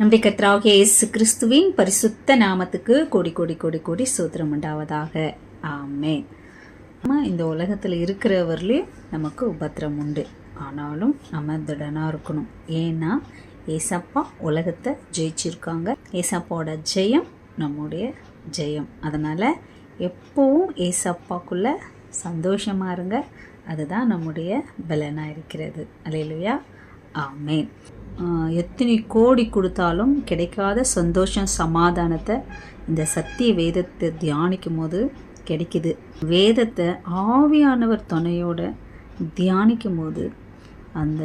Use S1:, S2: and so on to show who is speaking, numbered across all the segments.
S1: நம்முடைய கர்த்தராகிய இயேசு கிறிஸ்துவின் பரிசுத்த நாமத்துக்கு கோடி கோடி கோடி கோடி ஸ்தோத்திரம் உண்டாவதாக. ஆமென். இந்த உலகத்தில் இருக்கிறவர்களையும் நமக்கு உபத்திரம் உண்டு, ஆனாலும் நம்ம திடனாக இருக்கணும். ஏன்னா ஏசப்பா உலகத்தை ஜெயிச்சிருக்காங்க. ஏசப்பாவோட ஜெயம் நம்முடைய ஜெயம். அதனால் எப்போவும் ஏசப்பாக்குள்ளே சந்தோஷமாக இருங்க. அதுதான் நம்முடைய பலனாக இருக்கிறது. அல்லேலூயா. ஆமென். எத்தனை கோடி கொடுத்தாலும் கிடைக்காத சந்தோஷம், சமாதானத்தை இந்த சத்திய வேதத்தை தியானிக்கும் போது கிடைக்குது. வேதத்தை ஆவியானவர் துணையோட தியானிக்கும் போது அந்த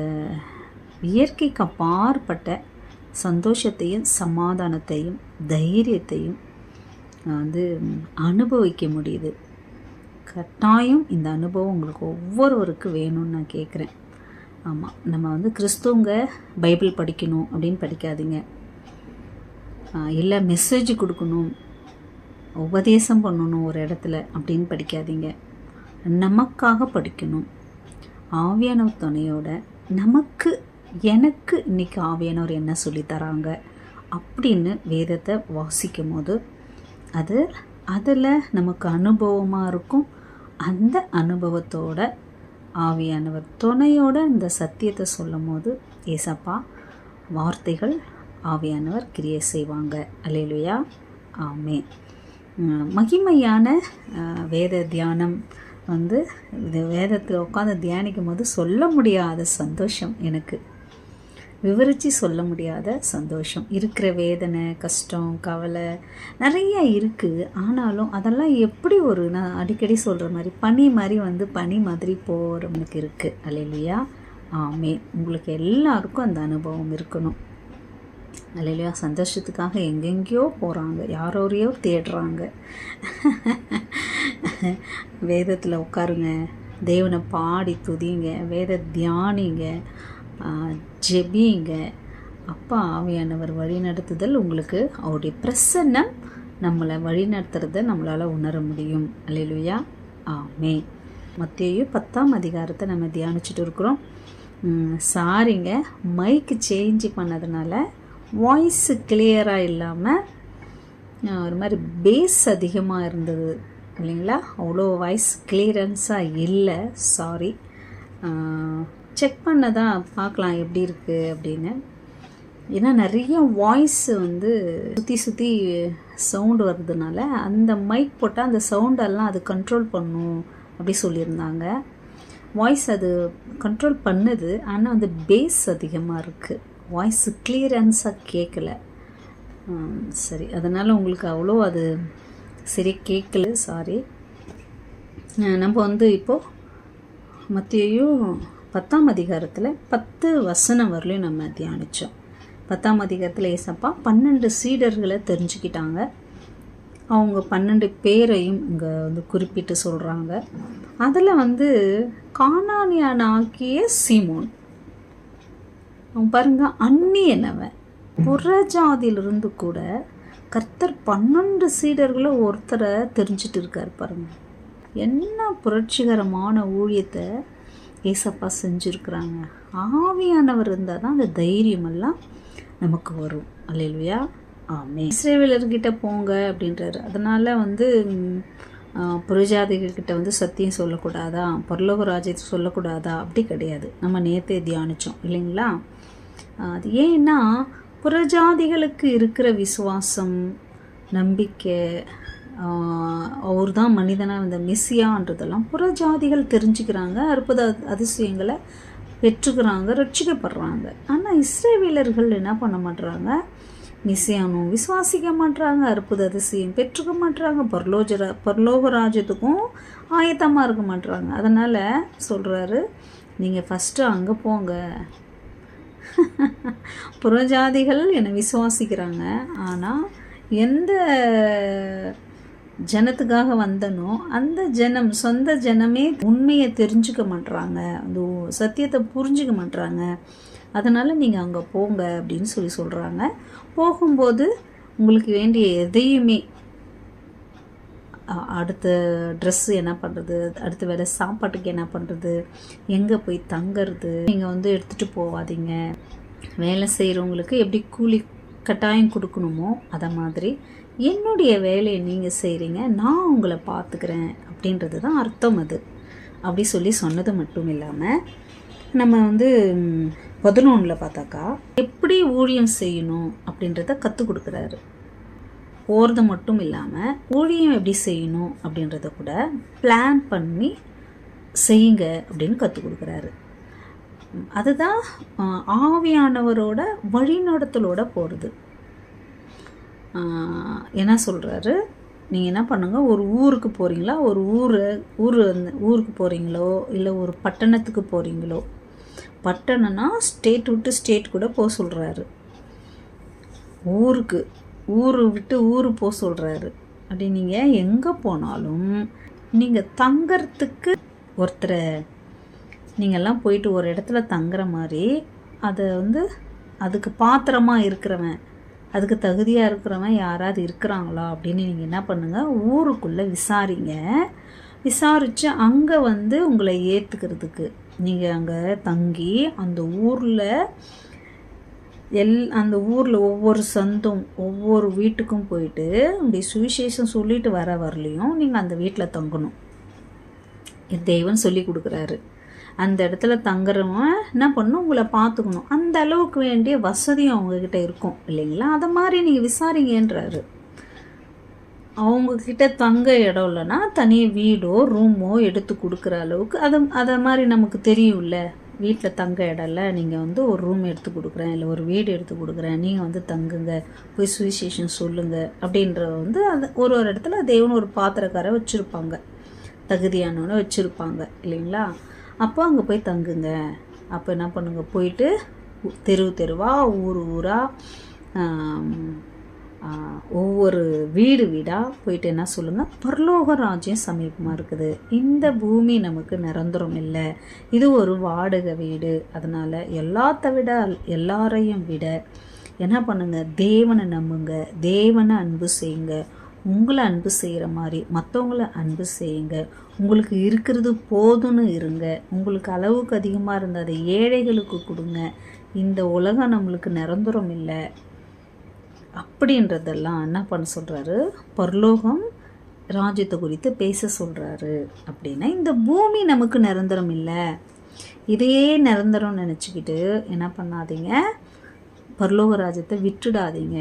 S1: இயற்கைக்கு அப்பாற்பட்ட சந்தோஷத்தையும் சமாதானத்தையும் தைரியத்தையும் அனுபவிக்க முடியுது. கட்டாயம் இந்த அனுபவம் உங்களுக்கு ஒவ்வொருவருக்கு வேணும்னு நான் கேட்குறேன். ஆமாம், நம்ம கிறிஸ்துவங்க பைபிள் படிக்கணும் அப்படின்னு படிக்காதீங்க, இல்லை மெசேஜ் கொடுக்கணும், உபதேசம் பண்ணணும் ஒரு இடத்துல அப்படின்னு படிக்காதீங்க. நமக்காக படிக்கணும். ஆவியானவர் துணையோட எனக்கு இன்றைக்கி ஆவியானவர் என்ன சொல்லித்தராங்க அப்படின்னு வேதத்தை வாசிக்கும் போது அதில் நமக்கு அனுபவமாக இருக்கும். அந்த அனுபவத்தோட ஆவியானவர் துணையோட இந்த சத்தியத்தை சொல்லும் போது ஏசப்பா வார்த்தைகள் ஆவியானவர் கிரியை செய்வாங்க. அல்லேலூயா. ஆமென். மகிமையான வேத தியானம் இது வேதத்தில் உட்காந்து தியானிக்கும் போது சொல்ல முடியாத சந்தோஷம், எனக்கு விவரித்து சொல்ல முடியாத சந்தோஷம். இருக்கிற வேதனை, கஷ்டம், கவலை நிறைய இருக்குது. ஆனாலும் அதெல்லாம் எப்படி நான் அடிக்கடி சொல்கிற மாதிரி பனி மாதிரி பனி மாதிரி போகிறவனுக்கு இருக்குது. அல்லேலூயா. ஆமென். உங்களுக்கு எல்லாருக்கும் அந்த அனுபவம் இருக்கணும். அல்லேலூயா. சந்தோஷத்துக்காக எங்கெங்கேயோ போகிறாங்க, யாரோரையோ தேடுறாங்க. வேதத்தில் உட்காருங்க, தேவனை பாடி துதிங்க, வேத தியானிங்க, ஜெபிங்க. அப்பா ஆவியானவர் வழி நடத்துதல் உங்களுக்கு அவருடைய பிரசன்னம் நம்மளை வழி நடத்துறதை நம்மளால் உணர முடியும். அல்லேலூயா. ஆமென். மத்தேயு 10ஆம் அதிகாரத்தை நம்ம தியானிச்சுட்டு இருக்கிறோம். சாரிங்க, மைக்கு சேஞ்ச் பண்ணதுனால வாய்ஸு கிளியராக இல்லாமல் ஒரு மாதிரி பேஸ் அதிகமாக இருந்தது இல்லைங்களா? அவ்வளோ வாய்ஸ் கிளியரன்ஸாக இல்லை. சாரி. செக் பண்ண தான் பார்க்கலாம் எப்படி இருக்குது அப்படின்னு. ஏன்னா நிறைய வாய்ஸ் சுற்றி சவுண்டு வர்றதுனால அந்த மைக் போட்டால் அந்த சவுண்டெல்லாம் அது கண்ட்ரோல் பண்ணும் அப்படி சொல்லியிருந்தாங்க. வாய்ஸ் அது கண்ட்ரோல் பண்ணுது, ஆனால் பேஸ் அதிகமாக இருக்குது. வாய்ஸ் கிளியரன்ஸாக கேட்கல. சரி, அதனால் உங்களுக்கு அவ்வளோ அது சரி கேட்கல. சாரி. நம்ம இப்போது மத்தேயு 10ஆம் அதிகாரத்தில் 10 வசனம் வரலையும் நம்ம தியானித்தோம். 10ஆம் அதிகாரத்தில் ஏசப்பா 12 சீடர்களை தெரிஞ்சுக்கிட்டாங்க. அவங்க 12 பேரையும் இங்கே குறிப்பிட்டு சொல்கிறாங்க. அதில் கானானியான ஆக்கிய சீமோன், அவங்க பாருங்க, அந்நியனவன், புறஜாதியிலிருந்து கூட கர்த்தர் 12 சீடர்களை ஒருத்தரை தெரிஞ்சிட்டு இருக்கார். பாருங்க, என்ன புரட்சிகரமான ஊழியத்தை ஏசப்பா செஞ்சுருக்குறாங்க. ஆவியானவர் இருந்தால் தான் அந்த தைரியமெல்லாம் நமக்கு வரும். அல்லேலூயா. ஆமென். இஸ்ரவேலர்கிட்ட போங்க அப்படின்றாரு. அதனால் புறஜாதிகள்கிட்ட சத்தியம் சொல்லக்கூடாதா, பரலோக ராஜ்யத்தை சொல்லக்கூடாதா? அப்படி கிடையாது. நம்ம நேற்றே தியானித்தோம் இல்லைங்களா? அது ஏன்னா புறஜாதிகளுக்கு இருக்கிற விசுவாசம், நம்பிக்கை, அவர் தான் மனிதனாக இந்த மெசியான்றதெல்லாம் புறஜாதிகள் தெரிஞ்சுக்கிறாங்க, அற்புத அதிசயங்களை பெற்றுக்கிறாங்க, ரட்சிக்கப்படுறாங்க. ஆனால் இஸ்ரவேலர்கள் என்ன பண்ண மாட்டுறாங்க? மெசியானும் விசுவாசிக்க மாட்டுறாங்க, அற்புத அதிசயம் பெற்றுக்க மாட்டுறாங்க, பரலோக ராஜ்யத்துக்கும் ஆயத்தமாக இருக்க மாட்டுறாங்க. அதனால் சொல்கிறாரு, நீங்கள் ஃபஸ்ட்டு அங்கே போங்க. புறஜாதிகள் என்னை விசுவாசிக்கிறாங்க, ஆனால் எந்த ஜனத்துக்காக வந்தனோ அந்த ஜனம், சொந்த ஜனமே உண்மையை தெரிஞ்சுக்க மாட்டுறாங்க, அந்த சத்தியத்தை புரிஞ்சுக்க மாட்டுறாங்க. அதனால் நீங்கள் அங்கே போங்க அப்படின்னு சொல்கிறாங்க. போகும்போது உங்களுக்கு வேண்டிய எதையுமே, அடுத்த ட்ரெஸ்ஸு என்ன பண்ணுறது, அடுத்த வேலை சாப்பாட்டுக்கு என்ன பண்ணுறது, எங்கே போய் தங்கிறது நீங்கள் எடுத்துகிட்டு போகாதீங்க. வேலை செய்கிறவங்களுக்கு எப்படி கூலி கட்டாயம் கொடுக்கணுமோ அதை மாதிரி என்னுடைய வேலையை நீங்கள் செய்கிறீங்க, நான் உங்களை பார்த்துக்கிறேன் அப்படின்றது தான் அர்த்தம். அது அப்படி சொல்லி சொன்னது மட்டும் இல்லாமல் நம்ம 11 பார்த்தாக்கா எப்படி ஊழியம் செய்யணும் அப்படின்றத கற்றுக் கொடுக்குறாரு. போகிறது மட்டும் இல்லாமல் ஊழியம் எப்படி செய்யணும் அப்படின்றத கூட பிளான் பண்ணி செய்யுங்க அப்படின்னு கற்றுக் கொடுக்குறாரு. அதுதான் ஆவியானவரோட வழிநடத்தலோட போகிறது. என்ன சொல்கிறாரு, நீங்கள் என்ன பண்ணுங்கள், ஒரு ஊருக்கு போகிறீங்களா, ஒரு ஊருக்கு போகிறீங்களோ இல்லை ஒரு பட்டணத்துக்கு போகிறீங்களோ, பட்டணம்னா ஸ்டேட் விட்டு ஸ்டேட் கூட போக சொல்கிறாரு, ஊர் விட்டு ஊர் போக சொல்கிறாரு. அப்படி நீங்கள் எங்கே போனாலும் நீங்கள் தங்கறதுக்கு ஒருத்தரை நீங்கள்லாம் போயிட்டு ஒரு இடத்துல தங்குற மாதிரி அதை அதுக்கு பாத்திரமாக இருக்கிறவன், அதுக்கு தகுதியாக இருக்கிறவன் யாராவது இருக்கிறாங்களா அப்படின்னு நீங்கள் என்ன பண்ணுங்கள், ஊருக்குள்ளே விசாரிங்க. விசாரித்து அங்கே உங்களை ஏற்றுக்கிறதுக்கு நீங்கள் அங்கே தங்கி அந்த ஊரில் ஒவ்வொரு சந்தும் ஒவ்வொரு வீட்டுக்கும் போயிட்டு அப்படி சுவிசேஷம் சொல்லிட்டு வரலையும் நீங்கள் அந்த வீட்டில் தங்கணும். தேவன் சொல்லி கொடுக்குறாரு. அந்த இடத்துல தங்குறவன் என்ன பண்ணணும், உங்களை பார்த்துக்கணும். அந்த அளவுக்கு வேண்டிய வசதியும் அவங்கக்கிட்ட இருக்கும் இல்லைங்களா, அதை மாதிரி நீங்கள் விசாரிங்கன்றாரு. அவங்கக்கிட்ட தங்க இடம் இல்லைன்னா தனி வீடோ ரூமோ எடுத்து கொடுக்குற அளவுக்கு அதை மாதிரி நமக்கு தெரியும்ல. வீட்டில் தங்க இடம் இல்லை, நீங்கள் ஒரு ரூம் எடுத்து கொடுக்குறேன் இல்லை ஒரு வீடு எடுத்து கொடுக்குறேன், நீங்கள் தங்குங்க, போய் சுவிசேஷன் சொல்லுங்கள் அப்படின்ற அது ஒரு இடத்துல தேவன் ஒரு பாத்திரக்காரை வச்சுருப்பாங்க, தகுதியானவனை வச்சுருப்பாங்க இல்லைங்களா. அப்போ அங்கே போய் தங்குங்க. அப்போ என்ன பண்ணுங்க, போயிட்டு தெருவாக ஊராக ஒவ்வொரு வீடாக போயிட்டு என்ன சொல்லுங்கள், பரலோக ராஜ்யம் சமீபமாக இருக்குது, இந்த பூமி நமக்கு நிரந்தரம் இல்லை, இது ஒரு வாடகை வீடு, அதனால் எல்லாரையும் விட என்ன பண்ணுங்க, தேவனை நம்புங்க, தேவனை அன்பு செய்யுங்க, உங்களை அன்பு செய்கிற மாதிரி மற்றவங்கள அன்பு செய்யுங்க, உங்களுக்கு இருக்கிறது போதும்னு இருங்க, உங்களுக்கு அளவுக்கு அதிகமாக இருந்த அதை ஏழைகளுக்கு கொடுங்க, இந்த உலகம் நம்மளுக்கு நிரந்தரம் இல்லை அப்படின்றதெல்லாம் என்ன பண்ண சொல்கிறாரு, பரலோகம் ராஜ்யத்தை குறித்து பேச சொல்கிறாரு. அப்படின்னா இந்த பூமி நமக்கு நிரந்தரம் இல்லை, இதே நிரந்தரம்னு நினச்சிக்கிட்டு என்ன பண்ணாதீங்க, பரலோக ராஜ்யத்தை விட்டுடாதீங்க.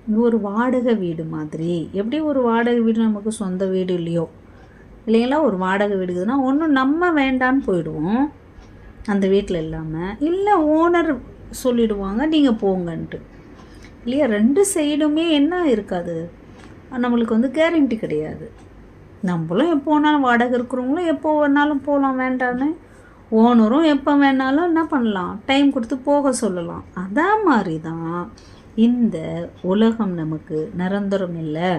S1: இது ஒரு வாடகை வீடு மாதிரி. எப்படி ஒரு வாடகை வீடு நமக்கு சொந்த வீடு இல்லையோ இல்லைங்களா, ஒரு வாடகை வீடுக்குதுன்னா ஒன்றும் நம்ம வேண்டான்னு போயிடுவோம் அந்த வீட்டில் இல்லாமல், இல்லை ஓனர் சொல்லிடுவாங்க நீங்கள் போங்கன்ட்டு இல்லையா. 2 சைடுமே என்ன இருக்காது, நம்மளுக்கு கேரண்டி கிடையாது. நம்மளும் எப்போ வேணாலும் வாடகை இருக்கிறவங்களும் எப்போ வேணாலும் போகலாம் வேண்டான்னு, ஓனரும் எப்போ வேணாலும் என்ன பண்ணலாம், டைம் கொடுத்து போக சொல்லலாம். அதான் மாதிரி தான் இந்த உலகம் நமக்கு நிரந்தரம் இல்லை.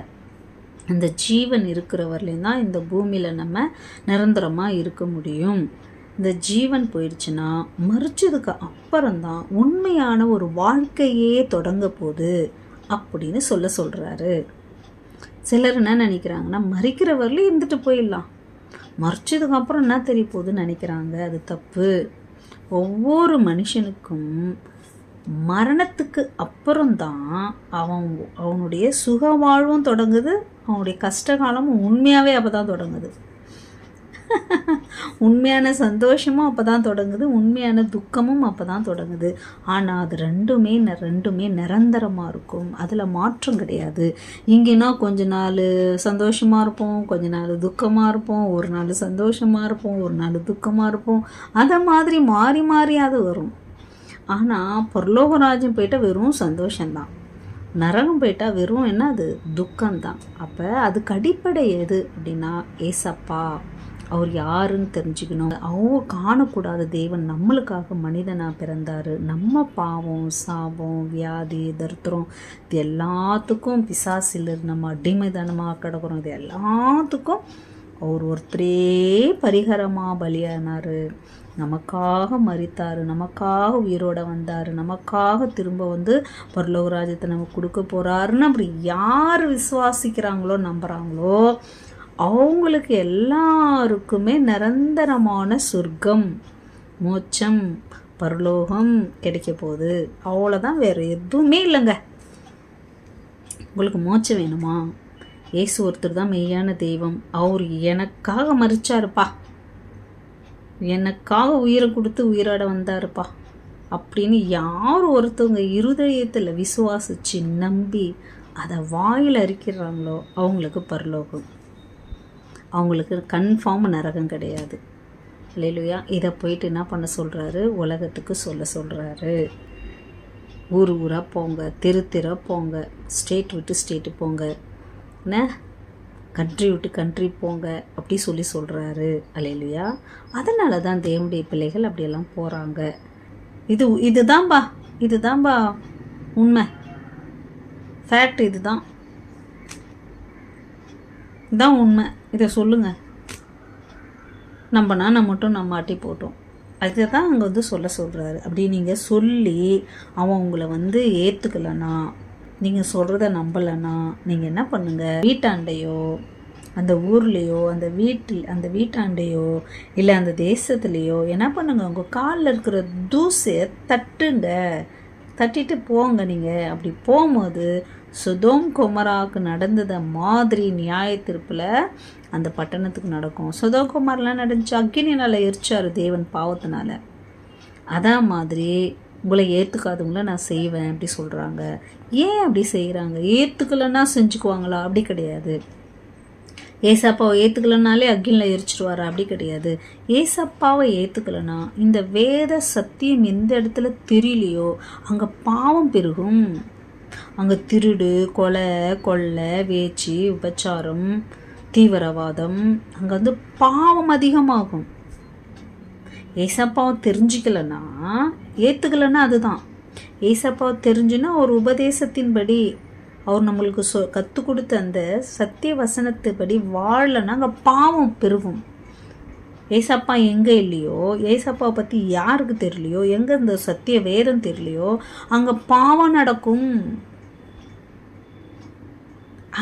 S1: இந்த ஜீவன் இருக்கிற வரலையும் தான் இந்த பூமியில் நம்ம நிரந்தரமாக இருக்க முடியும். இந்த ஜீவன் போயிடுச்சுன்னா மறிச்சதுக்கு அப்புறம்தான் உண்மையான ஒரு வாழ்க்கையே தொடங்க போகுது அப்படின்னு சொல்கிறாரு. சிலர் என்ன நினைக்கிறாங்கன்னா, மறிக்கிற வரலையும் இருந்துட்டு போயிடலாம், மறிச்சதுக்கு அப்புறம் என்ன தெரிய போகுதுன்னு நினைக்கிறாங்க. அது தப்பு. ஒவ்வொரு மனுஷனுக்கும் மரணத்துக்கு அப்புறம்தான் அவனுடைய சுக வாழ்வும் தொடங்குது, அவனுடைய கஷ்டகாலமும் உண்மையாகவே அப்போ தான் தொடங்குது. உண்மையான சந்தோஷமும் அப்போ தான் தொடங்குது, உண்மையான துக்கமும் அப்போ தான் தொடங்குது. ஆனால் அது ரெண்டுமே நிரந்தரமாக இருக்கும், அதில் மாற்றம் கிடையாது. இங்கேனா கொஞ்ச நாள் சந்தோஷமாக இருப்போம், கொஞ்ச நாள் துக்கமாக இருப்போம், ஒரு நாள் சந்தோஷமாக இருப்போம், ஒரு நாள் துக்கமாக இருப்போம், அதை மாதிரி மாறி மாறி அது வரும். ஆனால் பரலோகராஜ்யம் போயிட்டால் வெறும் சந்தோஷந்தான், நரகம் போயிட்டால் வெறும் என்ன, அது துக்கம்தான். அப்போ அதுக்கு அடிப்படை எது அப்படின்னா ஏசப்பா, அவர் யாருன்னு தெரிஞ்சுக்கணும். அவர் காணக்கூடாத தேவன் நம்மளுக்காக மனிதனாக பிறந்தார். நம்ம பாவம், சாபம், வியாதி, தரித்திரம், இது எல்லாத்துக்கும் பிசாசில் நம்ம அடிமைதனமாக கிடக்கிறோம், இது எல்லாத்துக்கும் அவர் ஒருத்தரே பரிகாரமாக பலியானார், நமக்காக மரித்தார், நமக்காக உயிரோடு வந்தார், நமக்காக திரும்ப பரலோக ராஜ்யத்தை நமக்கு கொடுக்க போகிறாருன்னு அப்படி யார் விசுவாசிக்கிறாங்களோ நம்புகிறாங்களோ அவங்களுக்கு எல்லாருக்குமே நிரந்தரமான சொர்க்கம், மோட்சம், பரலோகம் கிடைக்க போகுது. அவ்வளோதான், வேறு எதுவுமே இல்லைங்க. உங்களுக்கு மோட்சம் வேணுமா? இயேசு ஒருத்தர் தான் மெய்யான தெய்வம். அவர் எனக்காக மறிச்சாருப்பா, எனக்காக உயிரை கொடுத்து உயிரோட வந்தாருப்பா அப்படின்னு யார் ஒருத்தவங்க இருதயத்தில் விசுவாசிச்சு நம்பி அதை வாயில் அறிக்கிறாங்களோ அவங்களுக்கு பரலோகம், அவங்களுக்கு கன்ஃபார்ம் நரகம் கிடையாது. அல்லேலூயா. இதை போயிட்டு என்ன பண்ண சொல்கிறாரு? உலகத்துக்கு சொல்கிறாரு. ஊர் ஊராக போங்க, தெரு போங்க, ஸ்டேட் விட்டு ஸ்டேட்டு போங்க, என்ன கண்ட்ரி விட்டு கண்ட்ரி போங்க அப்படி சொல்கிறாரு. அல்லேலூயா. அதனால தான் தேவனுடைய பிள்ளைகள் அப்படியெல்லாம் போகிறாங்க. இதுதான்பா உண்மை, ஃபேக்ட். இதுதான் உண்மை. இதை சொல்லுங்கள். நம்ம மட்டும் நம்ம அட்டி போட்டோம். அதை தான் அங்கே சொல்கிறாரு. அப்படி நீங்கள் சொல்லி அவன் உங்களை ஏற்றுக்கலைன்னா, நீங்கள் சொல்கிறத நம்பலைன்னா, நீங்கள் என்ன பண்ணுங்கள்? வீட்டாண்டையோ அந்த ஊர்லேயோ அந்த வீட்டாண்டையோ இல்லை அந்த தேசத்துலேயோ என்ன பண்ணுங்க? உங்கள் காலில் இருக்கிற தூசையை தட்டிட்டு போங்க. நீங்கள் அப்படி போகும்போது சொதோம் கொமராவுக்கு நடந்ததை மாதிரி நியாய தீர்ப்பில் அந்த பட்டணத்துக்கு நடக்கும். சொதோம் கொமரெலாம் நடந்துச்சு, அக்கினினால் எரிச்சார் தேவன் பாவத்தினால. அதான் மாதிரி உங்களை ஏற்றுக்காதவங்கள நான் செய்வேன் அப்படி சொல்கிறாங்க. ஏன் அப்படி செய்கிறாங்க? ஏற்றுக்கலைன்னா செஞ்சுக்குவாங்களா? அப்படி கிடையாது. ஏசப்பாவை ஏற்றுக்கலனாலே அக்கினில் எரிச்சிருவாரா? அப்படி கிடையாது. ஏசப்பாவை ஏற்றுக்கலைன்னா இந்த வேத சத்தியம் எந்த இடத்துல தெரியலையோ அங்கே பாவம் பெருகும். அங்கே திருடு, கொலை, வேச்சி, உபச்சாரம், தீவிரவாதம், அங்கே பாவம் அதிகமாகும். ஏசப்பாவை தெரிஞ்சிக்கலைன்னா, ஏற்றுக்கலைன்னா அதுதான். ஏசப்பாவை தெரிஞ்சுன்னா ஒரு உபதேசத்தின்படி அவர் நம்மளுக்கு கற்றுக் கொடுத்த அந்த சத்திய வசனத்துப்படி வாழலைன்னா அங்கே பாவம் பெருகும். ஏசப்பா எங்கே இல்லையோ, ஏசப்பாவை பற்றி யாருக்கு தெரியலையோ, எங்கே இந்த சத்திய வேதம் தெரியலையோ அங்கே பாவம் நடக்கும்.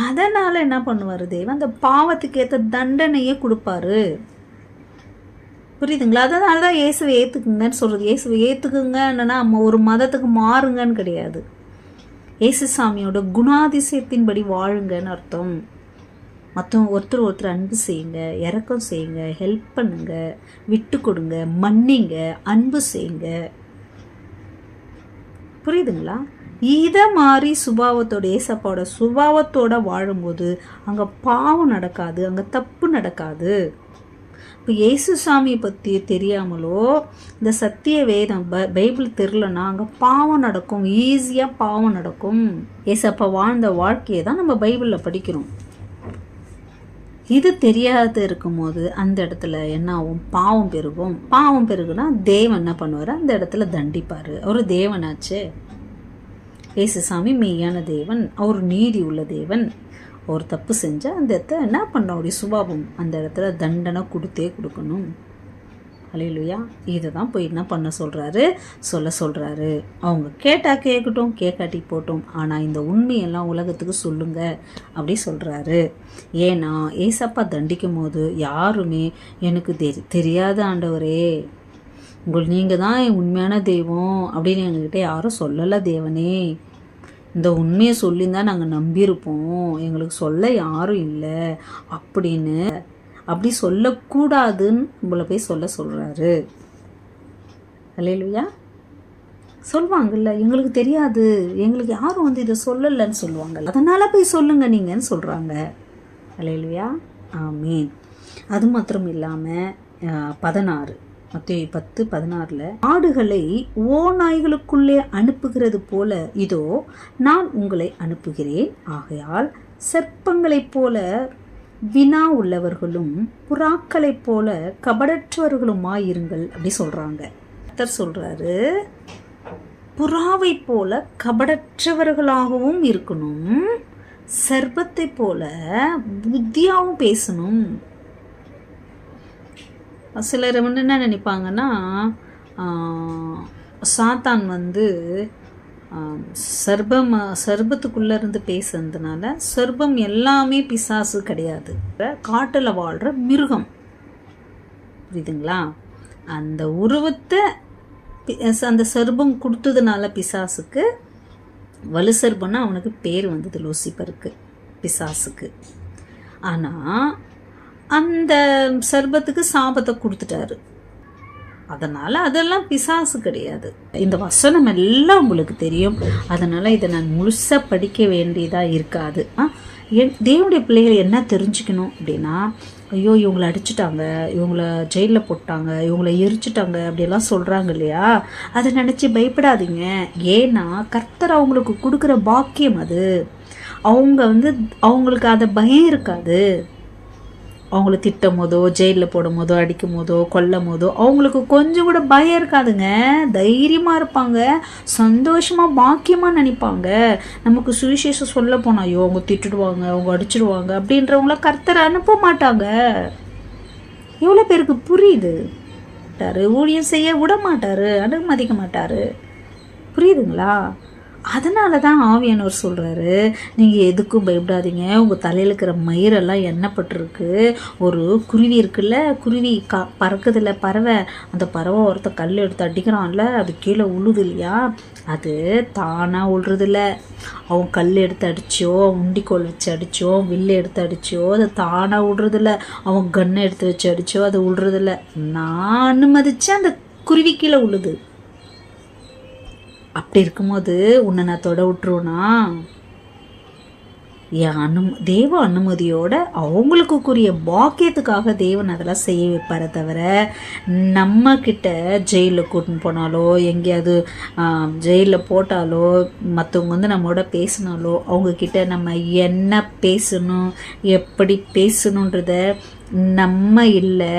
S1: அதனால் என்ன பண்ணுவார் தேவன்? அந்த பாவத்துக்கு ஏற்ற தண்டனையே கொடுப்பாரு. புரியுதுங்களா? அதனால தான் இயேசுவை ஏற்றுக்குங்கன்னு சொல்கிறது. இயேசுவை ஏற்றுக்குங்கன்னா ஒரு மதத்துக்கு மாறுங்கன்னு கிடையாது. இயேசு சாமியோட குணாதிசயத்தின்படி வாழுங்கன்னு அர்த்தம். மற்றவங்க ஒருத்தர் அன்பு செய்யுங்க, இரக்கம் செய்யுங்க, ஹெல்ப் பண்ணுங்க, விட்டு கொடுங்க, மன்னிங்க, அன்பு செய்யுங்க. புரியுதுங்களா? இதை மாதிரி சுபாவத்தோட, ஏசப்பாவோட சுபாவத்தோட வாழும்போது அங்கே பாவம் நடக்காது, அங்கே தப்பு நடக்காது. இப்போ இயேசு சாமியை பற்றி தெரியாமலோ இந்த சத்திய வேதம் பைபிள் தெரிலனா அங்கே பாவம் நடக்கும், ஈஸியாக பாவம் நடக்கும். ஏசப்பா வாழ்ந்த வாழ்க்கையை தான் நம்ம பைபிளில் படிக்கிறோம். இது தெரியாத இருக்கும்போது அந்த இடத்துல என்ன ஆகும்? பாவம் பெருகும். பாவம் பெருகுனா தேவன் என்ன பண்ணுவார்? அந்த இடத்துல தண்டிப்பார். அவர் தேவனாச்சே. இயேசு சாமி மெய்யான தேவன், அவர் நீதி உள்ள தேவன். ஒரு தப்பு செஞ்சால் அந்த இடத்துல என்ன பண்ண அவருடைய சுபாவம்? அந்த இடத்துல தண்டனை கொடுக்கணும். அல்லேலூயா. இதை தான் போய் என்ன பண்ண சொல்கிறாரு. அவங்க கேட்டால் கேட்கட்டும், கேட்காட்டி போட்டோம், ஆனால் இந்த உண்மையெல்லாம் உலகத்துக்கு சொல்லுங்க அப்படி சொல்கிறாரு. ஏன்னா ஏசப்பா தண்டிக்கும் போது யாருமே எனக்கு தெரியாத ஆண்டவரே, நீங்கள் தான் என் உண்மையான தெய்வம் அப்படின்னு எங்ககிட்ட யாரும் சொல்லலை தேவனே. இந்த உண்மையை சொல்லியிருந்தால் நாங்கள் நம்பியிருப்போம், எங்களுக்கு சொல்ல யாரும் இல்லை அப்படின்னு அப்படி சொல்லக்கூடாதுன்னு உங்களை போய் சொல்கிறாரு. அல்லேலூயா. சொல்லுவாங்கல்ல, எங்களுக்கு தெரியாது, எங்களுக்கு யாரும் இதை சொல்லலைன்னு சொல்லுவாங்கல்ல, அதனால் போய் சொல்லுங்க நீங்கன்னு சொல்கிறாங்க. அல்லேலூயா. ஆமீன். அது மாத்திரம் இல்லாமல் 16 மத்தேயு 10:16 ஆடுகளை ஓநாய்களுக்குள்ளே அனுப்புகிறது போல இதோ நான் உங்களை அனுப்புகிறேன். ஆகையால் சர்ப்பங்களைப் போல வினா உள்ளவர்களும் புறாக்களைப் போல கபடற்றவர்களுமாயிருங்கள் அப்படி சொல்கிறாங்க. கர்த்தர் சொல்கிறாரு, புறாவை போல கபடற்றவர்களாகவும் இருக்கணும், சர்ப்பத்தை போல புத்தியாகவும் பேசணும். சிலர் என்ன நினைப்பாங்கன்னா, சாத்தான் சர்பத்துக்குள்ளே இருந்து பேசுறதுனால சர்பம் எல்லாமே பிசாசு கிடையாது, காட்டில் வாழ்கிற மிருகம். புரியுதுங்களா? அந்த உருவத்தை அந்த சர்பம் கொடுத்ததுனால பிசாசுக்கு வலுசர்பன்னா அவனுக்கு பேர் வந்தது லூசிபருக்கு, பிசாசுக்கு. ஆனால் அந்த சர்பத்துக்கு சாபத்தை கொடுத்துட்டாரு. அதனால் அதெல்லாம் பிசாசு கிடையாது. இந்த வசனம் எல்லாம் உங்களுக்கு தெரியும். அதனால் இதை நான் முழுசாக படிக்க வேண்டியதாக இருக்காது. தேவனுடைய பிள்ளைகள் என்ன தெரிஞ்சுக்கணும் அப்படின்னா, ஐயோ இவங்களை அடிச்சுட்டாங்க, இவங்கள ஜெயிலில் போட்டாங்க, இவங்கள எரிச்சிட்டாங்க அப்படியெல்லாம் சொல்கிறாங்க இல்லையா, அதை நினச்சி பயப்படாதீங்க. ஏன்னா கர்த்தர் அவங்களுக்கு கொடுக்குற பாக்கியம் அது. அவங்களுக்கு அதை பயம் இருக்காது. அவங்கள திட்டும் போதோ, ஜெயிலில் போடும் போதோ, அடிக்கும் போதோ, கொல்லும் போதோ அவங்களுக்கு கொஞ்சம் கூட பயம் இருக்காதுங்க. தைரியமாக இருப்பாங்க, சந்தோஷமாக பாக்கியமாக நினைப்பாங்க. நமக்கு சுவிசேஷம் சொல்ல போனால் ஐயோ அவங்க திட்டுடுவாங்க, அவங்க அடிச்சிடுவாங்க அப்படின்றவங்கள கர்த்தர் அனுப்ப மாட்டாங்க. எவ்வளோ பேருக்கு புரியுது? ஊழியம் செய்ய விட மாட்டார், அனுமதிக்க மாட்டார். புரியுதுங்களா? அதனால தான் ஆவியானவர் சொல்கிறாரு, நீங்கள் எதுக்கும் பயப்படாதீங்க. உங்கள் தலையில் இருக்கிற மயிரெல்லாம் எண்ணப்பட்டிருக்கு. ஒரு குருவி இருக்குல்ல, குருவி பறக்குதில்ல பறவை, அந்த பறவை ஒருத்த கல் எடுத்து அடிக்கிறான்ல, அது கீழே உழுது இல்லையா, அது தானாக உழுறதில்ல. அவன் கல் எடுத்து அடித்தோ, உண்டிக்கோல் வச்சு அடித்தோ, வில்லு எடுத்து அடித்தோ அது தானாக விடுறதில்ல. அவன் கன்னை எடுத்து வச்சு அடித்தோ அது விடுறதில்ல. நான் அனுமதிச்சு அந்த குருவி கீழே உழுது. அப்படி இருக்கும்போது உன்னை நான் தொட விட்டுருவேனா? என் தேவ அனுமதியோட அவங்களுக்குரிய பாக்கியத்துக்காக தேவன் அதெல்லாம் செய்ய வைப்பார தவிர, நம்ம கிட்ட ஜெயிலில் கூட்டின்னு போனாலோ, எங்கேயாவது ஜெயிலில் போட்டாலோ, மற்றவங்க நம்மளோட பேசினாலோ, அவங்கக்கிட்ட நம்ம என்ன பேசணும், எப்படி பேசணுன்றத நம்ம இல்லை,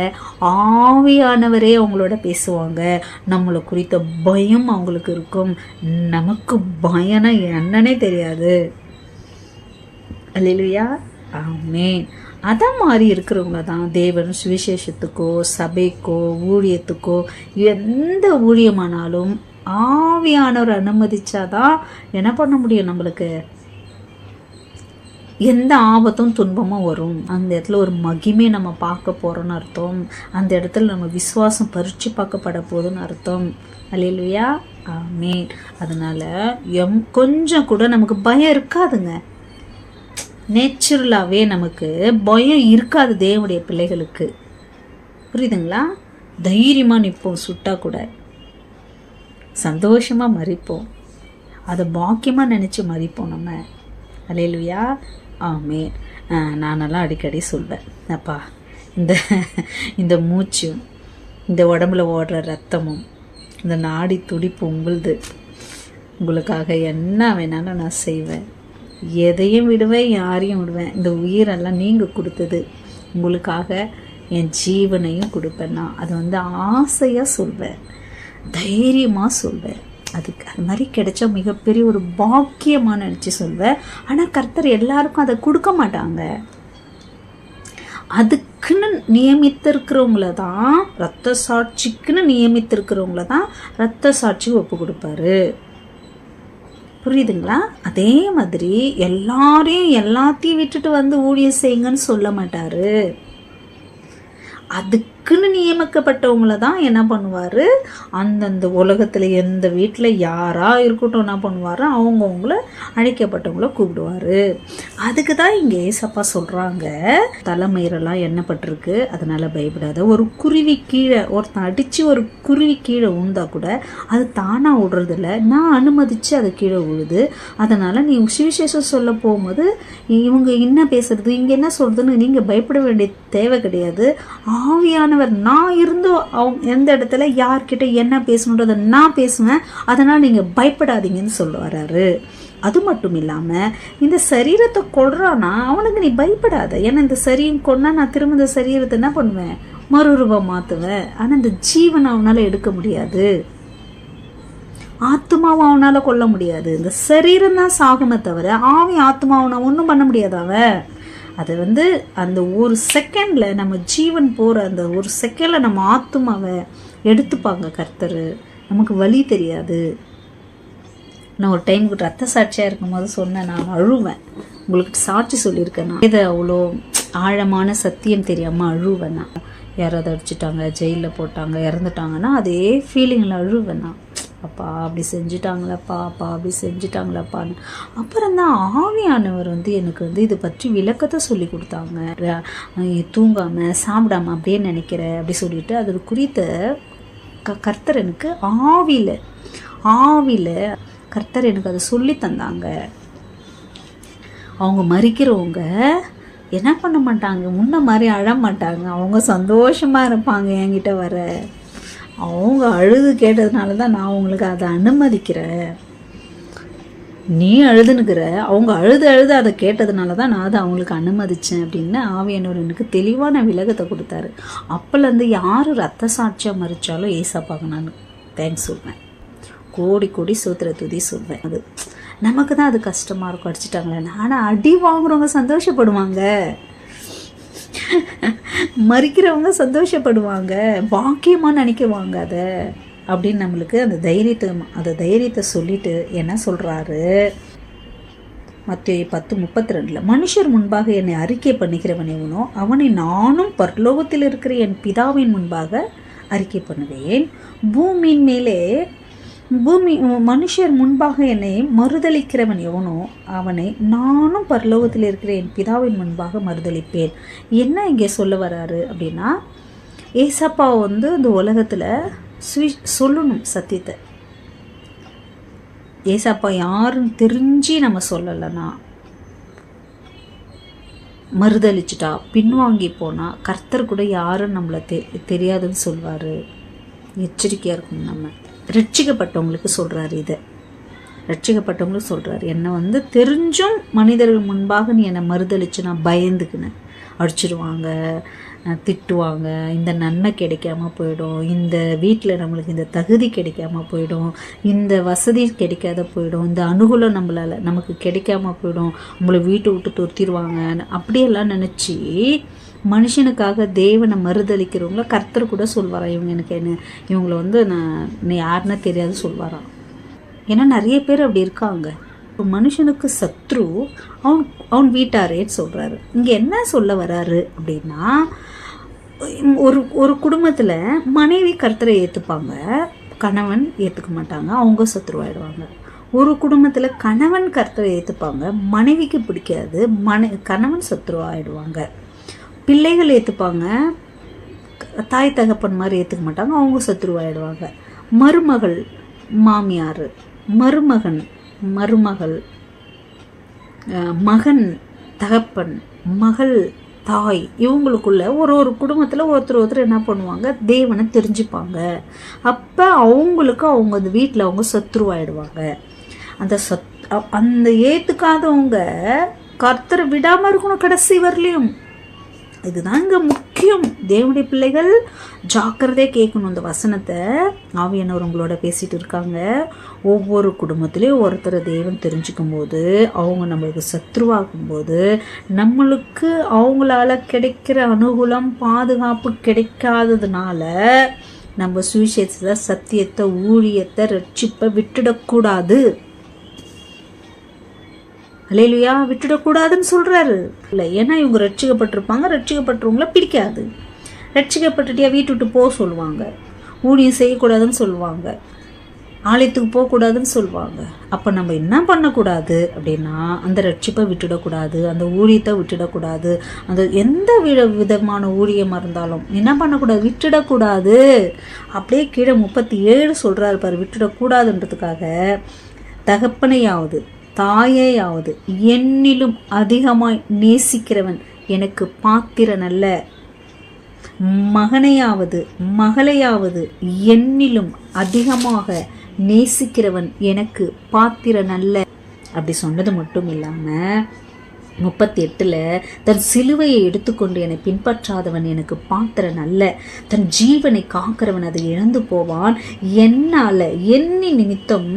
S1: ஆவியானவரே அவங்களோட பேசுவாங்க. நம்மளை குறித்த பயம் அவங்களுக்கு இருக்கும். நமக்கு பயம்னா என்னன்னே தெரியாது. அல்லேலூயா, ஆமென். அதான் மாதிரி இருக்கிறவங்க தான் தேவன் சுவிசேஷத்துக்கோ, சபைக்கோ, ஊழியத்துக்கோ, எந்த ஊழியமானாலும் ஆவியானவர் அனுமதிச்சாதான் என்ன பண்ண முடியும். நம்மளுக்கு எந்த ஆபத்தும் துன்பமும் வரும். அந்த இடத்துல ஒரு மகிமை நம்ம பார்க்க போகிறோன்னு அர்த்தம். அந்த இடத்துல நம்ம விசுவாசம் பரீட்சை பார்க்கப்பட போகுதுன்னு அர்த்தம். அல்லேலூயா, ஆமென். அதனால் கொஞ்சம் கூட நமக்கு பயம் இருக்காதுங்க. நேச்சுரலாகவே நமக்கு பயம் இருக்காது தேவனுடைய பிள்ளைகளுக்கு. புரியுதுங்களா? தைரியமாக நிற்போம், சுட்டா கூட சந்தோஷமாக மறிப்போம், அதை பாக்கியமாக நினச்சி மறிப்போம் நம்ம. அல்லேலூயா, ஆமென். நானெல்லாம் அடிக்கடி சொல்வேன், அப்பா இந்த மூச்சும், இந்த உடம்புல ஓடுற ரத்தமும், இந்த நாடி துடிப்பு உங்களுக்காக என்ன வேணாலும் நான் செய்வேன். எதையும் விடுவேன், யாரையும் விடுவேன். இந்த உயிரெல்லாம் நீங்கள் கொடுத்தது, உங்களுக்காக என் ஜீவனையும் கொடுப்பேன். நான் அதை ஆசையாக சொல்வேன், தைரியமாக சொல்வேன். அது மாதிரி கிடைச்சா மிகப்பெரிய ஒரு பாக்கியமாக நினச்சி சொல்வேன். ஆனால் கர்த்தர் எல்லாருக்கும் அதை கொடுக்க மாட்டாங்க. அதுக்குன்னு நியமித்திருக்கிறவங்கள தான், ரத்த சாட்சிக்குன்னு நியமித்திருக்கிறவங்கள தான் ரத்த சாட்சி ஒப்பு கொடுப்பாரு. புரியுதுங்களா? அதே மாதிரி எல்லாத்தையும் விட்டுட்டு ஊழியம் செய்யுங்கன்னு சொல்ல மாட்டாரு. அதுக்குன்னு நியமிக்கப்பட்டவங்கள தான் என்ன பண்ணுவார், அந்தந்த உலகத்தில் எந்த வீட்டில் யாராக இருக்கட்டும் என்ன பண்ணுவார், அவங்கவுங்கள அழைக்கப்பட்டவங்கள கூப்பிடுவார். அதுக்கு தான் இங்கே ஏசப்பா சொல்கிறாங்க, தலைமயிரெல்லாம் எண்ணப்பட்டிருக்கு, அதனால் பயப்படாத. ஒரு குருவி கீழே ஒருத்தன் அடித்து ஒரு குருவி கீழே உழுந்தா கூட அது தானாக விடுறதில்ல, நான் அனுமதித்து அது கீழே விழுது. அதனால் நீ சுவிசேஷம் சொல்ல போகும்போது இவங்க என்ன பேசுறது, இங்கே என்ன சொல்கிறதுன்னு நீங்கள் பயப்பட வேண்டிய தேவை கிடையாது. ஆவியானவர் நான் இருந்தோ அவங்க எந்த இடத்துல யார்கிட்ட என்ன பேசணுன்றதை நான் பேசுவேன். அதனால் நீங்கள் பயப்படாதீங்கன்னு சொல்ல வர்றாரு. அது மட்டும் இல்லாமல் இந்த சரீரத்தை கொள்றானா அவனுக்கு நீ பயப்படாத. ஏன்னா இந்த சரீரம் கொண்டா நான் திரும்ப இந்த சரீரத்தை என்ன பண்ணுவேன், மறுரூபம் மாற்றுவேன். ஆனால் இந்த ஜீவனை அவனால் எடுக்க முடியாது, ஆத்மாவை அவனால் கொல்ல முடியாது. இந்த சரீரம் தான் சாகுமே தவிர ஆவி ஆத்மாவை நான் ஒன்றும் பண்ண முடியாதாவ. அது அந்த ஒரு செகண்டில் நம்ம ஜீவன் போகிற அந்த ஒரு செகண்டில் நம்ம ஆத்மாவை எடுத்துப்பாங்க கர்த்தர். நமக்கு வலி தெரியாது. நான் ஒரு டைமுக்கு ரத்த சாட்சியாக இருக்கும்போது சொன்னேன், நான் அழுவேன். உங்களுக்கு சாட்சி சொல்லியிருக்கேன். நான் இதை அவ்வளோ ஆழமான சத்தியம் தெரியாமல் அழுவேன். நான் யாராவது அடிச்சுட்டாங்க, ஜெயிலில் போட்டாங்க, இறந்துட்டாங்கன்னா அதே ஃபீலிங்கில் அழுவேன். நான் அப்பா அப்படி செஞ்சுட்டாங்களப்பா, அப்பா அப்படி செஞ்சுட்டாங்களப்பான்னு. அப்புறம்தான் ஆவியானவர் எனக்கு இதை பற்றி விளக்கத்தை சொல்லி கொடுத்தாங்க. தூங்காமல் சாப்பிடாம அப்படியே நினைக்கிற அப்படி சொல்லிட்டு அது குறித்த கர்த்தர் எனக்கு ஆவியில் கர்த்தர் எனக்கு அதை சொல்லி தந்தாங்க. அவங்க மறிக்கிறவங்க என்ன பண்ண மாட்டாங்க, முன்ன மாதிரி அழ மாட்டாங்க, அவங்க சந்தோஷமாக இருப்பாங்க. என்கிட்ட வர அவங்க அழுது கேட்டதுனால தான் நான் உங்களுக்கு அதை அனுமதிக்கிறேன். நீ அழுதுனுக்கிற, அவங்க அழுது அதை கேட்டதுனால தான் நான் அதை அவங்களுக்கு அனுமதித்தேன் அப்படின்னு ஆவியானவர் எனக்கு தெளிவான விளக்கத்தை கொடுத்தாரு. அப்போலேருந்து யார் ரத்த சாட்சியாக மறித்தாலும் ஏசப்பாக நான் தேங்க்ஸ் சொல்வேன், கோடி சோத்திர துதி சொல்வேன். அது நமக்கு தான் அது கஷ்டமாக இருக்கும், அடிச்சிட்டாங்களே. ஆனால் அடி வாங்குறவங்க சந்தோஷப்படுவாங்க, மறிக்கிறவங்க சந்தோஷப்படுவாங்க, பாக்கியமாக நினைக்குவாங்க அதை அப்படின்னு நம்மளுக்கு அந்த தைரியத்தை சொல்லிட்டு என்ன சொல்கிறாரு மத்தேயு 10:32, மனுஷர் முன்பாக என்னை அறிக்கை பண்ணுகிறவன் எவனோ அவனை நானும் பரலோகத்தில் இருக்கிற என் பிதாவின் முன்பாக அறிக்கை பண்ணுவேன். மனுஷர் முன்பாக என்னை மறுதளிக்கிறவன் எவனோ அவனை நானும் பரலோகத்தில் இருக்கிற என் பிதாவின் முன்பாக மறுதளிப்பேன். என்ன இங்கே சொல்ல வராரு அப்படின்னா, ஏசப்பா இந்த உலகத்தில் சொல்லணும் சத்தியத்தை. ஏசப்பா யாருன்னு தெரிஞ்சு நம்ம சொல்லலைன்னா, மறுதளிச்சுட்டா, பின்வாங்கி போனால் கர்த்தர் கூட யாருன்னு நம்மளை தெரியாதுன்னு சொல்வார். எச்சரிக்கையாக இருக்கணும். நம்ம ரட்சிக்கப்பட்டவங்களுக்கு சொல்கிறாரு, ரட்சிக்கப்பட்டவங்களுக்கு சொல்கிறாரு. என்னை தெரிஞ்சும் மனிதர்கள் முன்பாக நீ என்னை மறுதளிச்சு நான் பயந்துக்குனேன், அடிச்சிடுவாங்க, திட்டுவாங்க, இந்த நன்மை கிடைக்காம போயிடும், இந்த வீட்டில் நம்மளுக்கு இந்த தகுதி கிடைக்காம போயிடும், இந்த வசதி கிடைக்காத போயிடும், இந்த அனுகூலம் நமக்கு கிடைக்காம போயிடும், உங்களை வீட்டை விட்டு துரத்திடுவாங்க அப்படியெல்லாம் நினச்சி மனுஷனுக்காக தேவனை மறுதளிக்கிறவங்கள கர்த்தர் கூட சொல்வாராம், இவங்களை நீ யாருன்னா தெரியாது சொல்வாராம். ஏன்னா நிறைய பேர் அப்படி இருக்காங்க. மனுஷனுக்கு சத்ரு அவன் வீட்டாரேன்னு சொல்கிறாரு. இங்கே என்ன சொல்ல வராரு அப்படின்னா, ஒரு குடும்பத்தில் மனைவி கர்த்தரை ஏற்றுப்பாங்க, கணவன் ஏற்றுக்க மாட்டாங்க, அவங்க சத்ருவாயிடுவாங்க. ஒரு குடும்பத்தில் கணவன் கர்த்தரை ஏற்றுப்பாங்க, மனைவிக்கு பிடிக்காது, கணவன் சத்ருவாயிடுவாங்க. பிள்ளைகள் ஏற்றுப்பாங்க, தாய் தகப்பன் மாதிரி ஏற்றுக்க மாட்டாங்க, அவங்க சத்ருவாயிடுவாங்க. மருமகள் மாமியார், மருமகள், மகன் தகப்பன், மகள் தாய், இவங்களுக்குள்ள ஒரு குடும்பத்தில் ஒருத்தர் என்ன பண்ணுவாங்க, தேவனை தெரிஞ்சுப்பாங்க. அப்போ அவங்களுக்கு அவங்க வீட்டில் அவங்க சத்ருவாயிடுவாங்க. அந்த ஏற்றுக்காதவங்க கர்த்தரை விடாமல் இருக்கணும் கடைசி வரலையும். இதுதான் இங்கே முக்கியம். தேவனுடைய பிள்ளைகள் ஜாக்கிரதையாக கேட்கணும் இந்த வசனத்தை. ஆவியானவர் உங்களோட பேசிகிட்டு இருக்காங்க. ஒவ்வொரு குடும்பத்திலையும் ஒருத்தரை தேவன் தெரிஞ்சுக்கும் போது, அவங்க நம்மளுக்கு சத்ருவாகும்போது, நம்மளுக்கு அவங்களால கிடைக்கிற அனுகூலம் பாதுகாப்பு கிடைக்காததுனால நம்ம சுவிசேஷத்தை, சத்தியத்தை, ஊழியத்தை, ரட்சிப்பை விட்டுடக்கூடாது. அல்லேலூயா, விட்டுடக்கூடாதுன்னு சொல்கிறாரு. இல்லை, ஏன்னா இவங்க ரட்சிக்கப்பட்டிருப்பாங்க, ரட்சிக்கப்பட்டவங்கள பிடிக்காது. ரட்சிக்கப்பட்டுட்டியா வீட்டு விட்டு போக சொல்லுவாங்க, ஊழியம் செய்யக்கூடாதுன்னு சொல்லுவாங்க, ஆலயத்துக்கு போகக்கூடாதுன்னு சொல்லுவாங்க. அப்போ நம்ம என்ன பண்ணக்கூடாது அப்படின்னா, அந்த ரட்சிப்பை விட்டுடக்கூடாது, அந்த ஊழியத்தை விட்டுடக்கூடாது, அந்த எந்த விதமான ஊழியமாக இருந்தாலும் என்ன பண்ணக்கூடாது, விட்டுடக்கூடாது. அப்படியே கீழே 37 சொல்கிறாரு பாரு, விட்டுடக்கூடாதுன்றதுக்காக. தகப்பனையாவது தாயையாவது என்னிலும் அதிகமாய் நேசிக்கிறவன் எனக்கு பாத்திரன் அல்ல, மகனையாவது மகளையாவது என்னிலும் அதிகமாக நேசிக்கிறவன் எனக்கு பாத்திரன் அல்ல. அப்படி சொன்னது மட்டும் இல்லாமல் 38 தன் சிலுவையை எடுத்துக்கொண்டு என்னை பின்பற்றாதவன் எனக்கு பாத்திரன் அல்ல, தன் ஜீவனை காக்கிறவன் அதை இழந்து போவான், என்னால் என்னை நிமித்தம்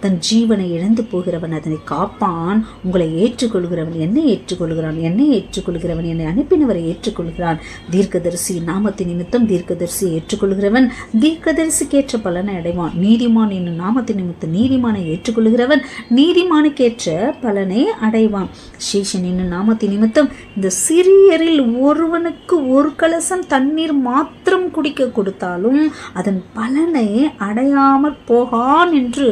S1: தன் ஜீவனை இழந்து போகிறவன் அதனை காப்பான். உங்களை ஏற்றுக்கொள்கிறவன் என்னை ஏற்றுக்கொள்கிறான், என்னை ஏற்றுக்கொள்கிறவன் என்னை அனுப்பினவரை ஏற்றுக்கொள்கிறான். தீர்க்கதரிசி நாமத்தின் நிமித்தம் தீர்க்கதரிசியை ஏற்றுக்கொள்கிறவன் தீர்க்கதரிசிக்கேற்ற பலனை அடைவான். நீதிமான் என்னும் நாமத்தின் நிமித்தம் நீதிமானை ஏற்றுக்கொள்கிறவன் நீதிமானுக்கேற்ற பலனை அடைவான். சேஷன் என்னும் நாமத்தின் நிமித்தம் இந்த சிறியரில் ஒருவனுக்கு ஒரு கலசம் தண்ணீர் மாத்திரம் குடிக்க கொடுத்தாலும் அதன் பலனை அடையாமற் போகான் என்று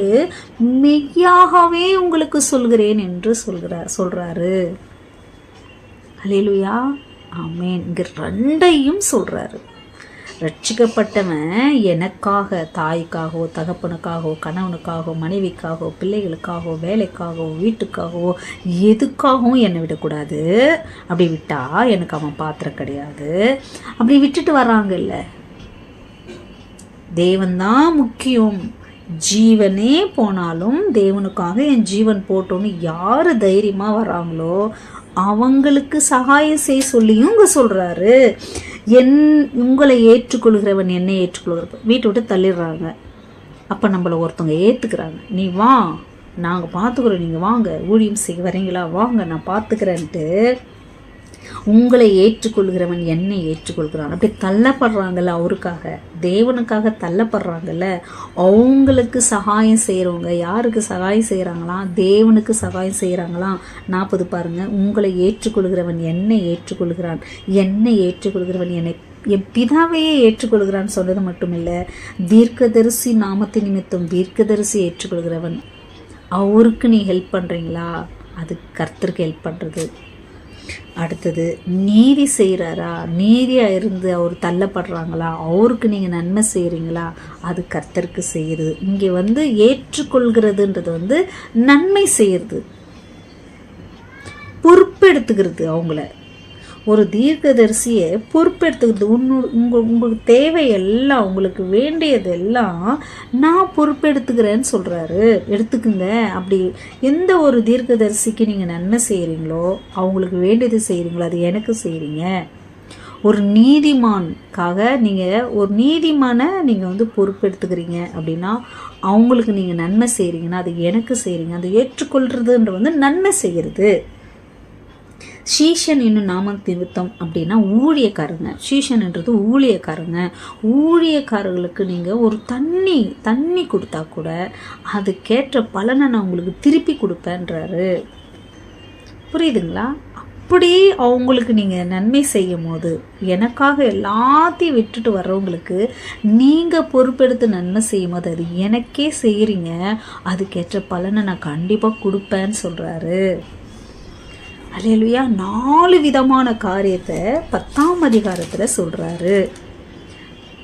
S1: மெய்யாகவே உங்களுக்கு சொல்கிறேன் என்று சொல்றாரு. அல்லேலூயா, ஆமென். இங்க ரெண்டையும் சொல்றாரு. ரட்சிக்கப்பட்டவன் எனக்காக, தாய்க்காகவோ தகப்பனுக்காகவோ கணவனுக்காகவோ மனைவிக்காகவோ பிள்ளைகளுக்காகவோ வேலைக்காகவோ வீட்டுக்காகவோ எதுக்காகவும் என்னை விடக்கூடாது. அப்படி விட்டா எனக்கு அவன் பாத்திரம் கிடையாது. அப்படி விட்டுட்டு வர்றாங்கல்ல, தேவன்தான் முக்கியம், ஜீவனே போனாலும் தேவனுக்காக என் ஜீவன் போட்டோன்னு யாரு தைரியமா வர்றாங்களோ அவங்களுக்கு சகாயம் செய்ய சொல்லியும் இங்க சொல்றாரு. உங்களை ஏற்றுக்கொள்கிறவன் என்னை ஏற்றுக்கொள்கிற, வீட்டை விட்டு தள்ளிடுறாங்க. அப்போ நம்மளை ஒருத்தவங்க ஏற்றுக்கிறாங்க, நீ வா நாங்கள் பார்த்துக்குறோம், நீங்கள் வாங்க ஊழியம் செய்ய வரீங்களா, வாங்க நான் பார்த்துக்கிறேன்ட்டு உங்களை ஏற்றுக்கொள்கிறவன் என்னை ஏற்றுக்கொள்கிறான். அப்படி தள்ளப்படுறாங்கல்ல, அவருக்காக தேவனுக்காக தள்ளப்படுறாங்கல்ல, அவங்களுக்கு சகாயம் செய்கிறவங்க யாருக்கு சகாயம் செய்கிறாங்களாம்? தேவனுக்கு சகாயம் செய்கிறாங்களாம். 40 பாருங்க, உங்களை ஏற்றுக்கொள்கிறவன் என்னை ஏற்றுக்கொள்கிறான், என்னை ஏற்றுக்கொள்கிறவன் என்னை என் பிதாவையே ஏற்றுக்கொள்கிறான்னு சொன்னது மட்டும் இல்லை, தீர்க்கதரிசி நாமத்தின் நிமித்தம் தீர்க்கதரிசி ஏற்றுக்கொள்கிறவன், அவருக்கு நீ ஹெல்ப் பண்ணுறீங்களா? அது கர்த்தருக்கு ஹெல்ப் பண்ணுறது. அடுத்தது நீதி செய்கிறாரா? நீதியாக இருந்து அவர் தள்ளப்படுறாங்களா? அவருக்கு நீங்கள் நன்மை செய்கிறீங்களா? அது கர்த்தருக்கு செய்கிறது. இங்கே ஏற்றுக்கொள்கிறதுன்றது நன்மை செய்கிறது, பொறுப்பெடுத்துக்கிறது. அவங்கள ஒரு தீர்க்கதரிசியை பொறுப்பெடுத்துக்கிறது. உங்களுக்கு தேவையெல்லாம், உங்களுக்கு வேண்டியதெல்லாம் நான் பொறுப்பெடுத்துக்கிறேன்னு சொல்கிறாரு. எடுத்துக்குங்க. அப்படி எந்த ஒரு தீர்க்கதரிசிக்கு நீங்கள் நன்மை செய்கிறீங்களோ, அவங்களுக்கு வேண்டியது செய்கிறீங்களோ, அது எனக்கு செய்கிறீங்க. ஒரு நீதிமானுக்காக நீங்கள் ஒரு நீதிமான நீங்கள் பொறுப்பெடுத்துக்கிறீங்க அப்படின்னா, அவங்களுக்கு நீங்கள் நன்மை செய்கிறீங்கன்னா அது எனக்கு செய்கிறீங்க. அது ஏற்றுக்கொள்கிறதுன்ற நன்மை செய்கிறது. சீஷன் என்னும் நாமத்தின் நிமித்தம் அப்படின்னா ஊழியக்காரங்க. சீஷன்ன்றது ஊழியக்காரங்க. ஊழியக்காரர்களுக்கு நீங்கள் ஒரு தண்ணி கொடுத்தா கூட அதுக்கேற்ற பலனை நான் உங்களுக்கு திருப்பி கொடுப்பேன்றாரு. புரியுதுங்களா? அப்படி அவங்களுக்கு நீங்கள் நன்மை செய்யும் போது, எனக்காக எல்லாத்தையும் விட்டுட்டு வர்றவங்களுக்கு நீங்கள் பொறுப்பெடுத்து நன்மை செய்யும் போது அது எனக்கே செய்கிறீங்க, அதுக்கேற்ற பலனை நான் கண்டிப்பாக கொடுப்பேன்னு சொல்கிறாரு. அல்லேலூயா. 4 விதமான காரியத்தை 10ஆம் அதிகாரத்தில் சொல்கிறாரு.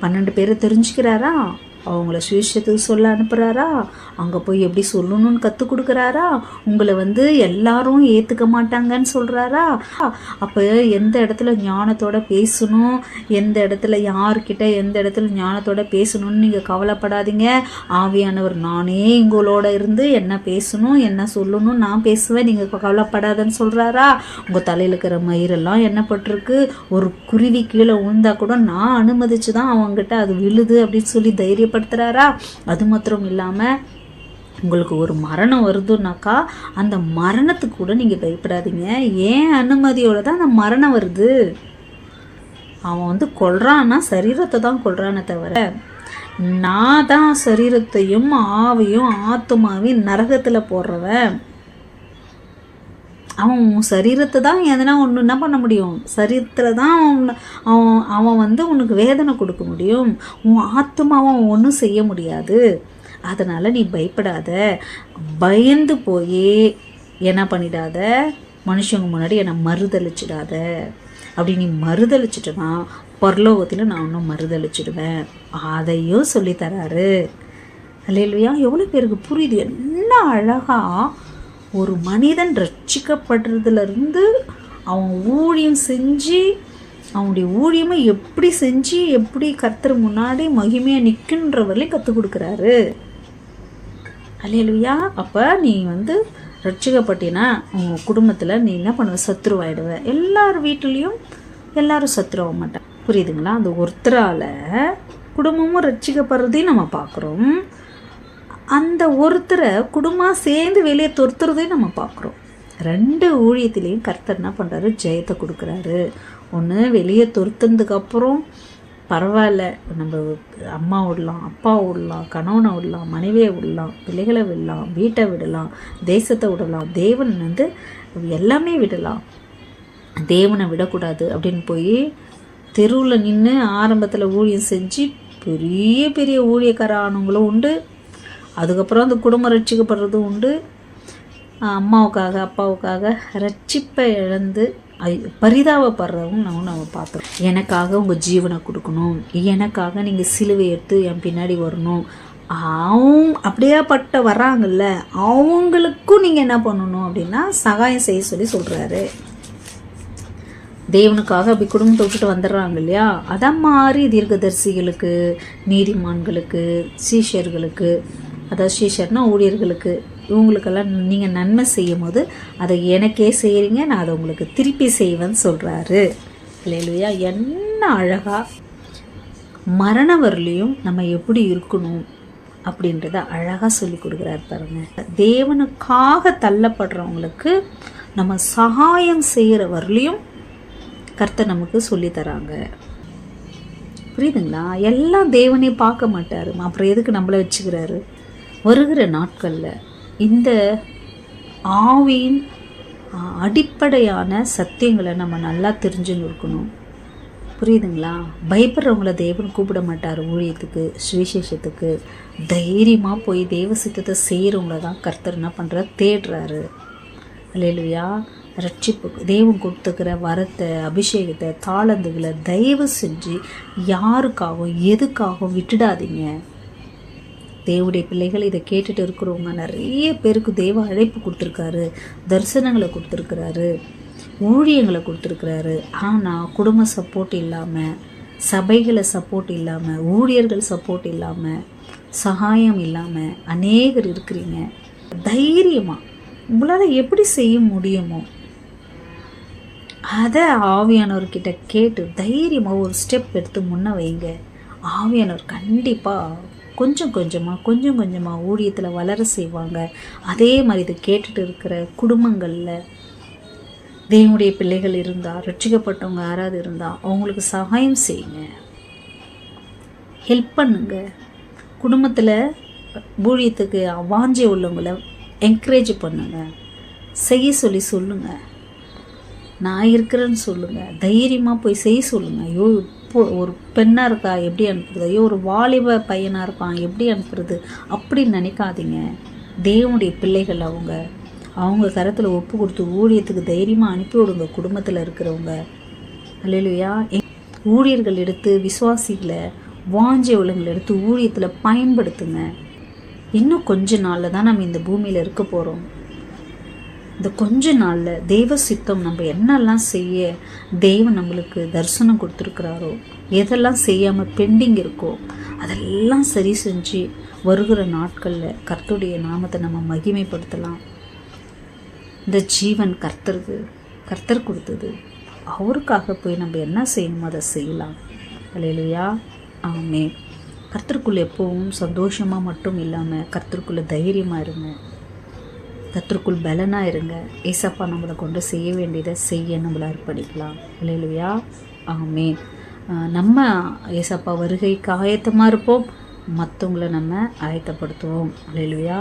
S1: 12 பேரை தெரிஞ்சுக்கிறாரா? அவங்கள சுவிசேஷத்துக்கு சொல்ல அனுப்புகிறாரா? அங்கே போய் எப்படி சொல்லணும்னு கற்றுக் கொடுக்குறாரா? உங்களை எல்லாரும் ஏற்றுக்க மாட்டாங்கன்னு சொல்கிறாரா? அப்போ எந்த இடத்துல ஞானத்தோட பேசணும், எந்த இடத்துல யார்கிட்ட எந்த இடத்துல ஞானத்தோட பேசணும்னு நீங்கள் கவலைப்படாதீங்க. ஆவியானவர் நானே உங்களோட இருந்து என்ன பேசணும் என்ன சொல்லணும் நான் பேசுவேன், நீங்கள் கவலைப்படாதன்னு சொல்கிறாரா? உங்கள் தலையில் இருக்கிற மயிரெல்லாம் எண்ணப்பட்டிருக்கு, ஒரு குருவி கீழே விழுந்தா கூட நான் அனுமதிச்சு தான் அவங்ககிட்ட அது விழுது அப்படின்னு சொல்லி தைரியப்படுத்துகிறாரா? அது மாத்திரம் இல்லாமல் உங்களுக்கு ஒரு மரணம் வருதுன்னாக்கா அந்த மரணத்துக்கு கூட நீங்கள் பயப்படாதீங்க. ஏன் அனுமதியோடு தான் அந்த மரணம் வருது. அவன் கொல்றான்னா சரீரத்தை தான் கொல்றானே தவிர, நான் தான் சரீரத்தையும் ஆவையும் ஆத்துமாவையும் நரகத்தில் போடுறவன். அவன் சரீரத்தை தான் எதனா ஒன்று என்ன பண்ண முடியும்? சரீரத்தில் தான் அவன் உனக்கு வேதனை கொடுக்க முடியும். உன் ஆத்மாவை அவன் ஒன்றும் செய்ய முடியாது. அதனால் நீ பயப்படாத. பயந்து போய் என்ன பண்ணிடாத, மனுஷங்க முன்னாடி என்னை மறுதளிச்சிடாத. அப்படி நீ மறுதளிச்சிட்டனா பரலோகத்தில் நான் இன்னும் மறுதளிச்சிடுவேன். அதையும் சொல்லித்தராரு. அல்லேலூயா. எவ்வளோ பேருக்கு புரியுது? என்ன அழகாக ஒரு மனிதன் ரட்சிக்கப்படுறதுலேருந்து அவன் ஊழியம் செஞ்சு அவனுடைய ஊழியமை எப்படி செஞ்சு எப்படி கர்த்தர் முன்னாடி மகிமையாக நிற்கின்றவர்களையும் கற்றுக் கொடுக்குறாரு. அல்லேலூயா. அப்போ நீ ரட்சிக்கப்பட்டினா உங்கள் குடும்பத்தில் நீ என்ன பண்ணுவ? சத்துருவாயிடுவ. எல்லார் வீட்டுலேயும் எல்லாரும் சத்துருவ மாட்டான். புரியுதுங்களா? அந்த ஒருத்தரால் குடும்பமும் ரட்சிக்கப்படுறதையும் நம்ம பார்க்குறோம். அந்த ஒருத்தரை குடும்பம் சேர்ந்து வெளியே துரத்துறதையும் நம்ம பார்க்குறோம். 2 ஊழியத்திலையும் கர்த்தர் என்ன பண்ணுறாரு? ஜெயத்தை கொடுக்குறாரு. ஒன்று வெளியே துரத்துனதுக்கப்புறம் பரவாயில்ல, நம்ம அம்மா விடலாம், அப்பா விடலாம், கணவனை விடலாம், மனைவியை விடலாம், பிள்ளைகளை விடலாம், வீட்டை விடலாம், தேசத்தை விடலாம், தேவன் எல்லாமே விடலாம், தேவனை விடக்கூடாது அப்படின்னு போய் தெருவில் நின்று ஆரம்பத்தில் ஊழியம் செஞ்சு பெரிய பெரிய ஊழியக்கார ஆனவங்களும் உண்டு. அதுக்கப்புறம் அந்த குடும்பம் ரட்சிக்கப்படுறதும் உண்டு. அம்மாவுக்காக அப்பாவுக்காக ரட்சிப்பை இழந்து பரிதாபப்படுறவங்க நம்ம பார்த்தோம். எனக்காக உங்கள் ஜீவனை கொடுக்கணும், எனக்காக நீங்கள் சிலுவை எடுத்து என் பின்னாடி வரணும், அப்படியே வர்றாங்கல்ல அவங்களுக்கும் நீங்கள் என்ன பண்ணணும் அப்படின்னா சகாயம் செய்ய சொல்கிறாரு. தேவனுக்காக அப்படி குடும்பத்தை விட்டுட்டு வந்துடுறாங்க இல்லையா, அதான் மாதிரி தீர்க்கதரிசிகளுக்கு, நீதிமான்களுக்கு, சீஷர்களுக்கு, அதாவது சீஷர்னா ஊழியர்களுக்கு, இவங்களுக்கெல்லாம் நீங்கள் நன்மை செய்யும் போது அதை எனக்கே செய்கிறீங்க, நான் அதை உங்களுக்கு திருப்பி செய்வேன்னு சொல்கிறாரு. இல்லையா? என்ன அழகா மரண வரலையும் நம்ம எப்படி இருக்கணும் அப்படின்றத அழகாக சொல்லி கொடுக்குறாரு பாருங்க. தேவனுக்காக தள்ளப்படுறவங்களுக்கு நம்ம சகாயம் செய்கிற வரலையும் கர்த்தர் நமக்கு சொல்லி தராங்க. புரியுதுங்களா? எல்லாம் தேவனே பார்க்க மாட்டாரு, அப்புறம் எதுக்கு நம்மளை வச்சுக்கிறாரு? வருகிற நாட்களில் இந்த ஆவியின் அடிப்படையான சத்தியங்களை நம்ம நல்லா தெரிஞ்சுன்னு இருக்கணும். புரியுதுங்களா? பயப்படுறவங்கள தேவன் கூப்பிட மாட்டார் ஊழியத்துக்கு, சுவிசேஷத்துக்கு. தைரியமாக போய் தேவ சித்தத்தை செய்கிறவங்கள தான் கர்த்தர் என்ன பண்ணுறாரு, தேடுறாரு. அல்லேலூயா. ரட்சிப்புக்கு தேவன் கொடுத்துக்கிற வரத்தை, அபிஷேகத்தை, தாளந்துகளை தயவு செஞ்சு யாருக்காகவும் எதுக்காகவும் விட்டுடாதீங்க. தேவனுடைய பிள்ளைகள் இதை கேட்டுட்டு இருக்கிறவங்க நிறைய பேருக்கு தேவ அழைப்பு கொடுத்துருக்காரு, தரிசனங்களை கொடுத்துருக்கிறாரு, ஊழியங்களை கொடுத்துருக்கிறாரு. ஆனால் குடும்ப சப்போர்ட் இல்லாமல், சபைகளை சப்போர்ட் இல்லாமல், ஊழியர்கள் சப்போர்ட் இல்லாமல், சகாயம் இல்லாமல் அநேகர் இருக்கிறீங்க. தைரியமாக உங்களால் எப்படி செய்ய முடியுமோ அதை ஆவியானவர்கிட்ட கேட்டு தைரியமாக ஒரு ஸ்டெப் எடுத்து முன்ன வைங்க. ஆவியானவர் கண்டிப்பாக கொஞ்சம் கொஞ்சமாக ஊழியத்தில் வளர செய்வாங்க. அதே மாதிரி இதை கேட்டுட்டு இருக்கிற குடும்பங்களில் தேவனுடைய பிள்ளைகள் இருந்தால், ரட்சிக்கப்பட்டவங்க யாராவது இருந்தால் அவங்களுக்கு சகாயம் செய்யுங்க, ஹெல்ப் பண்ணுங்க. குடும்பத்தில் ஊழியத்துக்கு வாஞ்சி உள்ளவங்களை என்கரேஜ் பண்ணுங்க, செய்ய சொல்லுங்கள், நான் இருக்கிறேன்னு சொல்லுங்கள், தைரியமாக போய் செய்ய சொல்லுங்கள். ஐயோ இப்போ ஒரு பெண்ணாக இருக்கா எப்படி அனுப்புறது, ஐயோ ஒரு வாலிப பையனாக இருப்பான் எப்படி அனுப்புறது அப்படின்னு நினைக்காதீங்க. தேவனுடைய பிள்ளைகள் அவங்க கரத்தில் ஒப்பு கொடுத்து ஊழியத்துக்கு தைரியமாக அனுப்பி விடுங்க. குடும்பத்தில் இருக்கிறவங்க அல்லேலூயா. ஊழியர்கள் எடுத்து, விசுவாசிகளை வாஞ்சிய உள்ளவங்களை எடுத்து ஊழியத்தில் பயன்படுத்துங்க. இன்னும் கொஞ்ச நாளில் தான் நம்ம இந்த பூமியில் இருக்க போகிறோம். இந்த கொஞ்ச நாளில் தெய்வ சித்தம் நம்ம என்னெல்லாம் செய்ய தெய்வம் நம்மளுக்கு தரிசனம் கொடுத்துருக்குறாரோ, எதெல்லாம் செய்யாமல் பெண்டிங் இருக்கோ அதெல்லாம் சரி செஞ்சு வருகிற நாட்களில் கர்த்தருடைய நாமத்தை நம்ம மகிமைப்படுத்தலாம். இந்த ஜீவன் கர்த்தர் கொடுத்தது, அவருக்காக போய் நம்ம என்ன செய்யணுமோ அதை செய்யலாம். அல்லேலூயா. ஆமென். கர்த்தருக்குள்ளே எப்பவும் சந்தோஷமாக மட்டும் இல்லாமல் கர்த்தருக்குள்ளே தைரியமாக இருங்க, கர்த்தருக்குள் பலனாக இருங்க. ஏசப்பா நம்மளை கொண்டு செய்ய வேண்டியதை செய்ய நம்மளை அர்ப்பணிக்கலாம். அல்லேலூயா. ஆமென். நம்ம ஏசப்பா வருகைக்கு ஆயத்தமாக இருப்போம், மற்றவங்களை நம்ம ஆயத்தப்படுத்துவோம். அல்லேலூயா.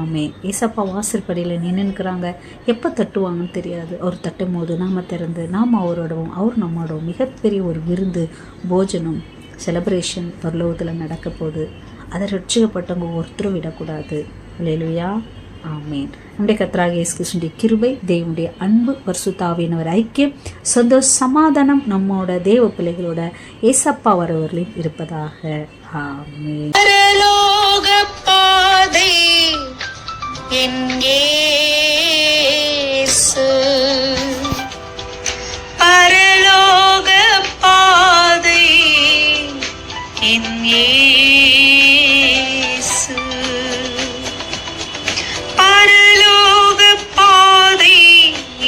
S1: ஆமென். ஏசப்பா வாசற்படியில் நின்றுக்கிறாங்க, எப்போ தட்டுவாங்கன்னு தெரியாது. அவர் தட்டும் போது நாம் திறந்து நாம் அவரோடவும் அவர் நம்மளோடவும் மிகப்பெரிய ஒரு விருந்து, போஜனம், செலிப்ரேஷன் பரலோகத்தில் நடக்க போகுது. அதை ரட்சிக்கப்பட்டவங்க ஒருத்தரும் விடக்கூடாது. அல்லேலூயா. ஆமென். நம்முடைய கர்த்தராகிய இயேசு கிறிஸ்துவின் கிருபை, தேவனுடைய அன்பு, பரிசுத்த ஆவியானவர் ஐக்கியம், சமாதானம் நம்மோட தேவ பிள்ளைகளோட ஏசப்பா வரவர்களையும் இருப்பதாக. ஆமென். பரலோக பாதை என் இயேசு, பரலோக பாதை என் இயேசு, பரலோக பாதை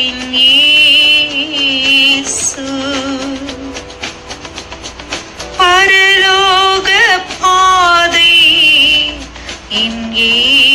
S1: என் இயேசு, பரலோக பாதை என் இயேசு.